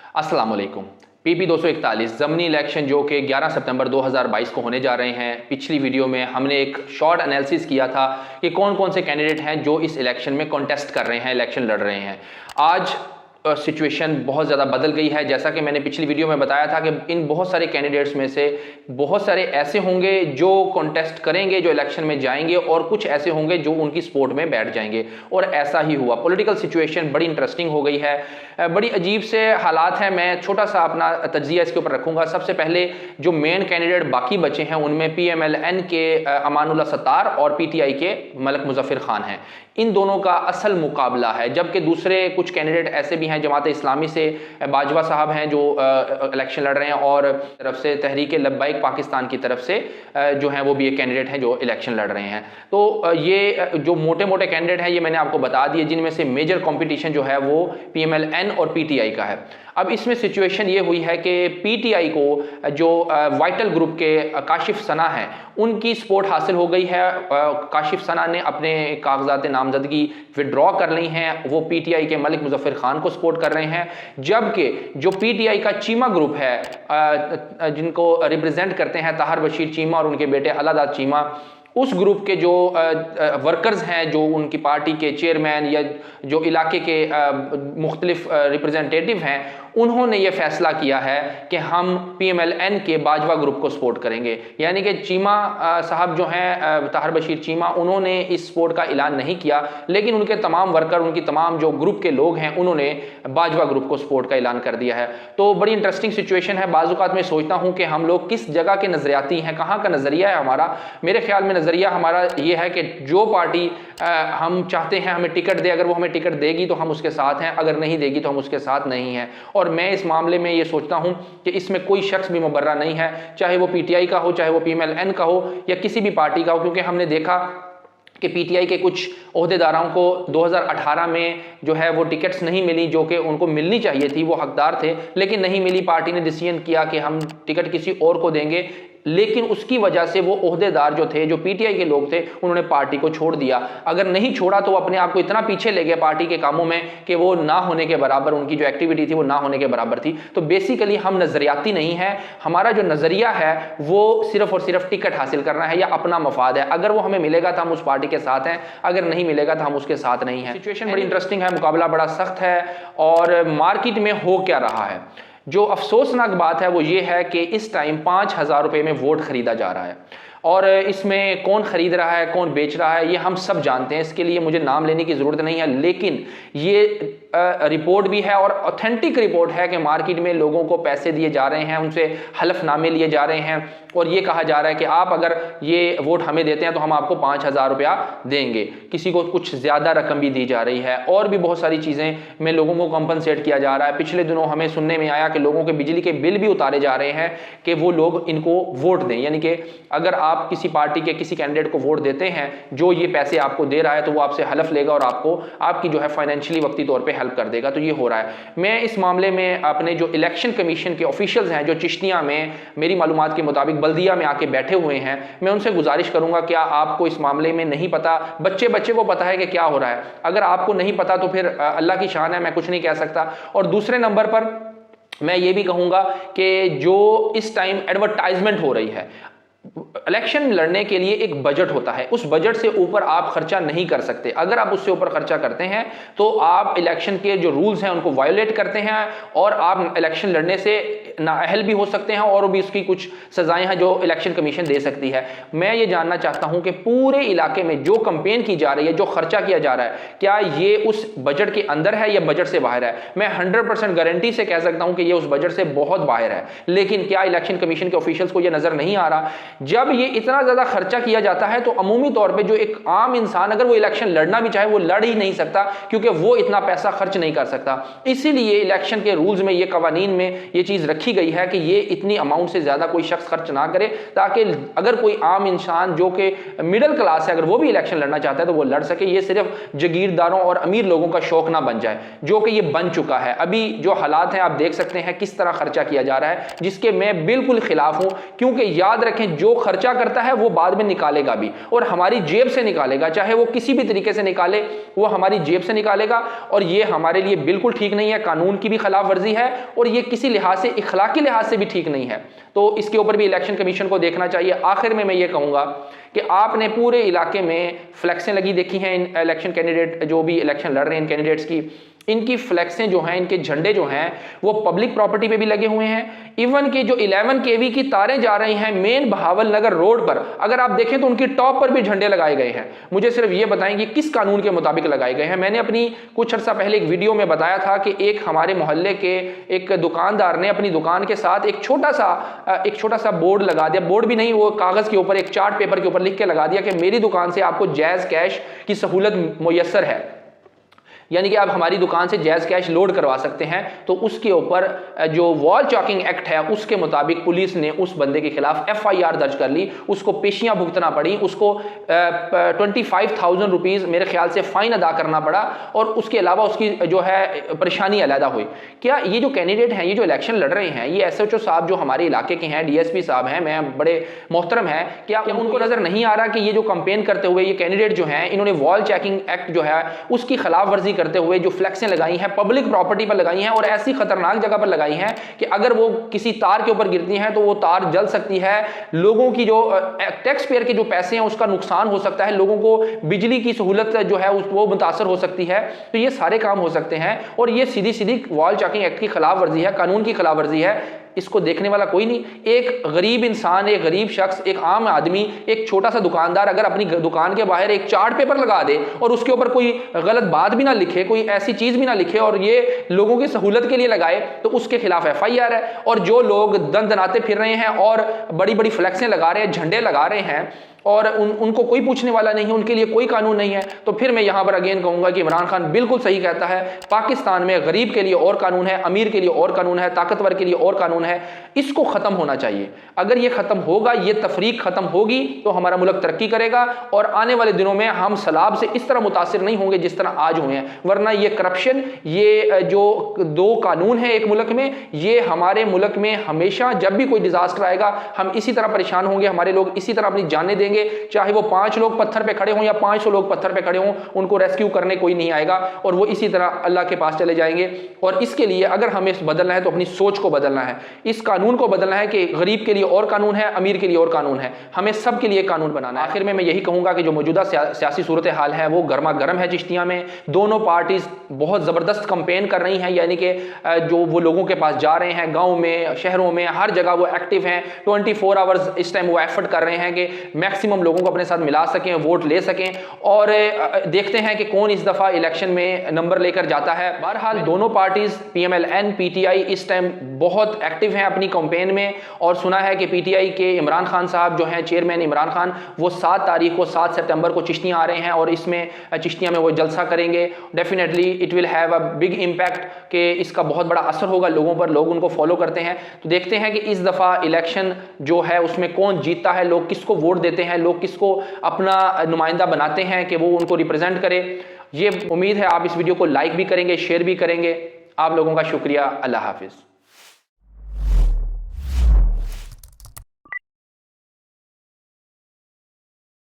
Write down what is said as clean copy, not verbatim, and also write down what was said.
अस्सलाम वालेकुम। PP 241 ज़मनी election जो कि 11 सितंबर 2022 को होने जा रहे हैं। पिछली वीडियो में हमने एक शॉर्ट एनालिसिस किया था कि कौन कौन से कैंडिडेट हैं जो इस इलेक्शन में कॉन्टेस्ट कर रहे हैं, इलेक्शन लड़ रहे हैं। आज सिचुएशन बहुत ज़्यादा बदल गई है। जैसा कि मैंने पिछली वीडियो में बताया था कि इन बहुत सारे कैंडिडेट्स में से बहुत सारे ऐसे होंगे जो कॉन्टेस्ट करेंगे, जो इलेक्शन में जाएंगे, और कुछ ऐसे होंगे जो उनकी सपोर्ट में बैठ जाएंगे। और ऐसा ही हुआ। पॉलिटिकल सिचुएशन बड़ी इंटरेस्टिंग हो गई है, बड़ी अजीब से हालात हैं। मैं छोटा सा अपना तज्जिया इसके ऊपर रखूंगा। सबसे पहले जो मेन कैंडिडेट बाकी बचे हैं उनमें PMLN के अमानुल्लाह सत्तार और PTI के मलक मुजफ्फर खान हैं। इन दोनों का असल मुकाबला है। जबकि दूसरे कुछ कैंडिडेट ऐसे भी हैं, जमात इस्लामी से बाजवा साहब हैं जो इलेक्शन लड़ रहे हैं, और तरफ से तहरीक लब्बाइक पाकिस्तान की तरफ से जो हैं वो भी एक कैंडिडेट हैं जो इलेक्शन लड़ रहे हैं। तो ये जो मोटे मोटे कैंडिडेट हैं ये मैंने आपको बता दिए, जिनमें से मेजर कंपटीशन जो है वो PMLN और PTI का है। अब इसमें सिचुएशन ये हुई है कि PTI को जो वाइटल ग्रुप के काशिफ सना हैं उनकी सपोर्ट हासिल हो गई है। काशिफ सना ने अपने कागजात नामजदगी विड्रॉ कर ली हैं, वो PTI के मलिक मुजफ्फर खान को सपोर्ट कर रहे हैं। जबकि जो PTI का चीमा ग्रुप है जिनको रिप्रेजेंट करते हैं ताहर बशीर चीमा और उनके बेटे अलादाद चीमा, उस ग्रुप के जो वर्कर्स हैं, जो उनकी पार्टी के चेयरमैन या जो इलाके के मुख्तलिफ रिप्रेजेंटेटिव हैं, उन्होंने ये फैसला किया है कि हम PMLN के बाजवा ग्रुप को सपोर्ट करेंगे। यानी कि चीमा साहब जो हैं ताहर बशीर चीमा, उन्होंने इस सपोर्ट का ऐलान नहीं किया, लेकिन उनके तमाम वर्कर, उनकी तमाम जो ग्रुप के लोग हैं, उन्होंने बाजवा ग्रुप को सपोर्ट का ऐलान कर दिया है। तो बड़ी इंटरेस्टिंग सिचुएशन है। बाज़-औक़ात मैं सोचता हूँ कि हम लोग किस जगह के नज़रियाती हैं, कहाँ का नज़रिया है हमारा। मेरे ख्याल में नज़रिया हमारा ये है कि जो पार्टी हम चाहते हैं हमें टिकट दे, अगर वो हमें टिकट देगी तो हम उसके साथ हैं, अगर नहीं देगी तो हम उसके साथ नहीं हैं। और मैं इस मामले में ये सोचता हूं कि इसमें कोई शख्स भी मुबर्रा नहीं है, चाहे वो PTI का हो, चाहे वो PMLN का हो, या किसी भी पार्टी का हो। क्योंकि हमने देखा कि PTI के कुछ ओहदेदारों को 2018 में जो है वो टिकट्स नहीं मिली जो कि उनको मिलनी चाहिए थी, वो हकदार थे, लेकिन नहीं मिली। पार्टी ने डिसीजन किया कि हम टिकट किसी और को देंगे, लेकिन उसकी वजह से वो ओहदेदार जो थे, जो PTI के लोग थे, उन्होंने पार्टी को छोड़ दिया। अगर नहीं छोड़ा तो वो अपने आप को इतना पीछे ले गए पार्टी के कामों में कि वो ना होने के बराबर, उनकी जो एक्टिविटी थी वो ना होने के बराबर थी। तो बेसिकली हम नजरियाती नहीं है, हमारा जो नजरिया है वो सिर्फ और सिर्फ टिकट हासिल करना है या अपना मफाद है। अगर वो हमें मिलेगा तो हम उस पार्टी के साथ हैं, अगर नहीं मिलेगा तो हम उसके साथ नहीं हैं। सिचुएशन बड़ी इंटरेस्टिंग है, मुकाबला बड़ा सख्त है। और मार्केट में हो क्या रहा है, जो अफसोसनाक बात है वो ये है कि इस टाइम 5,000 रुपये में वोट खरीदा जा रहा है। और इसमें कौन खरीद रहा है, कौन बेच रहा है, ये हम सब जानते हैं। इसके लिए मुझे नाम लेने की ज़रूरत नहीं है, लेकिन ये रिपोर्ट भी है और ऑथेंटिक रिपोर्ट है कि मार्केट में लोगों को पैसे दिए जा रहे हैं, उनसे हलफनामे लिए जा रहे हैं, और ये कहा जा रहा है कि आप अगर ये वोट हमें देते हैं तो हम आपको 5,000 रुपया देंगे। किसी को कुछ ज़्यादा रकम भी दी जा रही है, और भी बहुत सारी चीज़ें में लोगों को कंपनसेट किया जा रहा है। पिछले दिनों हमें सुनने में आया कि लोगों के बिजली के बिल भी उतारे जा रहे हैं कि वो लोग इनको वोट दें। यानी कि अगर आप किसी पार्टी के किसी कैंडिडेट को वोट देते हैं, जो ये पैसे आपको दे रहा है, तो वो आपसे हलफ लेगा और आपको आपकी जो है फाइनेंशियली वक्ती तौर पे हेल्प कर देगा। तो ये हो रहा है। मैं इस मामले में अपने जो इलेक्शन कमीशन के ऑफिशियल्स हैं, जो चिश्तिया में मेरी मालूमात के मुताबिक बल्दिया में आके बैठे हुए हैं, मैं उनसे गुजारिश करूंगा, क्या आपको इस मामले में नहीं पता? बच्चे बच्चे को पता है कि क्या हो रहा है। अगर आपको नहीं पता तो फिर अल्लाह की शान है, मैं कुछ नहीं कह सकता। और दूसरे नंबर पर मैं ये भी कहूंगा कि जो इस टाइम एडवर्टाइजमेंट हो रही है, इलेक्शन लड़ने के लिए एक बजट होता है, उस बजट से ऊपर आप खर्चा नहीं कर सकते। अगर आप उससे ऊपर खर्चा करते हैं तो आप इलेक्शन के जो रूल्स हैं उनको वायोलेट करते हैं, और आप इलेक्शन लड़ने से नाअहल भी हो सकते हैं, और भी उसकी कुछ सजाएं हैं जो इलेक्शन कमीशन दे सकती है। मैं ये जानना चाहता हूं कि पूरे इलाके में जो कंपेन की जा रही है, जो खर्चा किया जा रहा है, क्या ये उस बजट के अंदर है या बजट से बाहर है? मैं 100% गारंटी से कह सकता हूं कि ये उस बजट से बहुत बाहर है। लेकिन क्या इलेक्शन कमीशन के ऑफिशियल्स को ये नजर नहीं आ रहा? जब ये इतना ज्यादा खर्चा किया जाता है तो अमूमी तौर पे जो एक आम इंसान अगर वो इलेक्शन लड़ना भी चाहे वो लड़ ही नहीं सकता, क्योंकि वो इतना पैसा खर्च नहीं कर सकता। इसीलिए इलेक्शन के रूल्स में, ये कवानीन में ये चीज रखी लिखी गई है कि ये इतनी अमाउंट से ज़्यादा कोई शख्स खर्च ना करे, ताकि अगर कोई आम इंसान जो कि मिडिल क्लास है अगर वो भी इलेक्शन लड़ना चाहता है तो वो लड़ सके, ये सिर्फ जागीरदारों और अमीर लोगों का शौक ना बन जाए, जो कि ये बन चुका है। अभी जो हालात हैं आप देख सकते हैं किस तरह खर्चा किया जा रहा है, जिसके मैं बिल्कुल खिलाफ हूं, क्योंकि याद रखें जो खर्चा करता है वो बाद में निकालेगा भी, और हमारी जेब से निकालेगा, चाहे वो किसी भी तरीके से निकाले, वो हमारी जेब से निकालेगा, और ये हमारे लिए बिल्कुल ठीक नहीं है, कानून की भी खिलाफ वर्जी है, और ये किसी लिहाज से इखलाकी लिहाज से भी ठीक नहीं है। तो इसके ऊपर भी इलेक्शन कमीशन को देखना चाहिए। आखिर में मैं ये कहूंगा कि आपने पूरे इलाके में फ्लैक्सें लगी देखी हैं, इन इलेक्शन कैंडिडेट जो भी इलेक्शन लड़ रहे हैं इन कैंडिडेट्स की, इनकी फ्लैक्सें जो हैं, इनके झंडे जो हैं वो पब्लिक प्रॉपर्टी पे भी लगे हुए हैं। इवन कि जो 11 kV की तारें जा रही हैं मेन बहावल नगर रोड पर, अगर आप देखें तो उनकी टॉप पर भी झंडे लगाए गए हैं। मुझे सिर्फ ये बताएं कि किस कानून के मुताबिक लगाए गए हैं। मैंने अपनी कुछ अर्सा पहले एक वीडियो में बताया था कि एक हमारे मोहल्ले के एक दुकानदार ने अपनी दुकान के साथ एक छोटा सा बोर्ड लगा दिया, बोर्ड भी नहीं, वो कागज के ऊपर एक चार्ट पेपर के ऊपर लिख के लगा दिया कि मेरी दुकान से आपको जायज कैश की सहूलत मुयस्सर है, यानी कि आप हमारी दुकान से जायज़ कैश लोड करवा सकते हैं। तो उसके ऊपर जो वॉल चॉकिंग एक्ट है उसके मुताबिक पुलिस ने उस बंदे के खिलाफ FIR दर्ज कर ली, उसको पेशियां भुगतना पड़ी, उसको 25,000 रुपीज़ मेरे ख्याल से फ़ाइन अदा करना पड़ा, और उसके अलावा उसकी जो है परेशानी अलहदा हुई। क्या ये जो कैंडिडेट हैं, ये जो इलेक्शन लड़ रहे हैं, ये SHO साहब जो हमारे इलाके के हैं, DSP साहब हैं, मैं बड़े मोहतरम हैं, क्या उनको नज़र नहीं आ रहा कि ये जो कंपेन करते हुए ये कैंडिडेट जो हैं, इन्होंने वॉल चेकिंग एक्ट जो है उसकी खिलाफ वर्जी करते हुए जो फ्लैक्सें लगाई हैं पब्लिक प्रॉपर्टी पर लगाई हैं, और ऐसी खतरनाक जगह पर लगाई हैं कि अगर वो किसी तार के ऊपर गिरती हैं तो वो तार जल सकती है, लोगों की जो टैक्स पेयर के जो पैसे हैं उसका नुकसान हो सकता है, लोगों को बिजली की सहूलत जो है वो मुतासर हो सकती है। तो ये सारे काम हो सकते हैं, और ये सीधी सीधी वॉल चॉकिंग एक्ट की खिलाफ वर्जी है, कानून की खिलाफ वर्जी है। इसको देखने वाला कोई नहीं। एक गरीब इंसान, एक गरीब शख्स, एक आम आदमी, एक छोटा सा दुकानदार अगर अपनी दुकान के बाहर एक चार्ट पेपर लगा दे और उसके ऊपर कोई गलत बात भी ना लिखे, कोई ऐसी चीज भी ना लिखे, और ये लोगों की सहूलत के लिए लगाए, तो उसके खिलाफ FIR है। और जो लोग दन दनाते फिर रहे हैं और बड़ी बड़ी फ्लैक्सें लगा रहे हैं, झंडे लगा रहे हैं, और उनको कोई पूछने वाला नहीं है, उनके लिए कोई कानून नहीं है, तो फिर मैं यहां पर अगेन कहूंगा कि इमरान खान बिल्कुल सही कहता है। पाकिस्तान में गरीब के लिए और कानून है, अमीर के लिए और कानून है, ताकतवर के लिए और कानून है। इसको खत्म होना चाहिए। अगर ये खत्म होगा, ये तफरीक खत्म होगी, तो हमारा मुल्क तरक्की करेगा, और आने वाले दिनों में हम सैलाब से इस तरह मुतासिर नहीं होंगे जिस तरह आज हुए हैं। वरना ये करप्शन, ये जो दो कानून है एक मुल्क में, ये हमारे मुल्क में हमेशा जब भी कोई डिजास्टर आएगा हम इसी तरह परेशान होंगे, हमारे लोग इसी तरह अपनी जानें देंगे, चाहे वो 5 लोग पत्थर पे खड़े हों या 500 लोग पत्थर पे खड़े हों, उनको रेस्क्यू करने कोई नहीं आएगा, और वो इसी तरह अल्लाह के पास चले जाएंगे। और इसके लिए अगर हमें बदलना है तो अपनी सोच को बदलना है, इस कानून को बदलना है कि गरीब के लिए और कानून है, अमीर के लिए और कानून है, हमें सब के लिए कानून बनाना है। आखिर में मैं यही कहूंगा कि जो मौजूदा सियासी सूरत हाल है वो गर्मा गर्म है चिश्तिया में। दोनों पार्टीज बहुत ज़बरदस्त कंपेन कर रही हैं, यानी कि जो वो लोगों के पास जा रहे हैं, गाँव में, शहरों में, हर जगह वो एक्टिव हैं। 24 आवर्स इस टाइम वो एफर्ट कर रहे हैं कि मैक्सिमम लोगों को अपने साथ मिला सकें, वोट ले सकें, और देखते हैं कि कौन इस दफ़ा इलेक्शन में नंबर लेकर जाता है। बहरहाल दोनों पार्टीज PMLN PTI इस टाइम बहुत एक्टिव हैं अपनी कैंपेन में, और सुना है कि PTI के इमरान खान साहब जो हैं, चेयरमैन इमरान खान, वो 7 तारीख को 7 सितंबर को चिश्तियाँ आ रहे हैं, और इसमें चिश्तियाँ में वो जलसा करेंगे। Definitely it will have a big impact, कि इसका बहुत बड़ा असर होगा लोगों पर, लोग उनको फॉलो करते हैं। तो देखते हैं कि इस दफ़ा इलेक्शन जो है उसमें कौन जीतता है, लोग किसको वोट देते हैं, लोग किसको अपना नुमाइंदा बनाते हैं कि वो उनको रिप्रेजेंट करे। ये उम्मीद है आप इस वीडियो को लाइक भी करेंगे, शेयर भी करेंगे। आप लोगों का शुक्रिया। अल्लाह हाफिज़।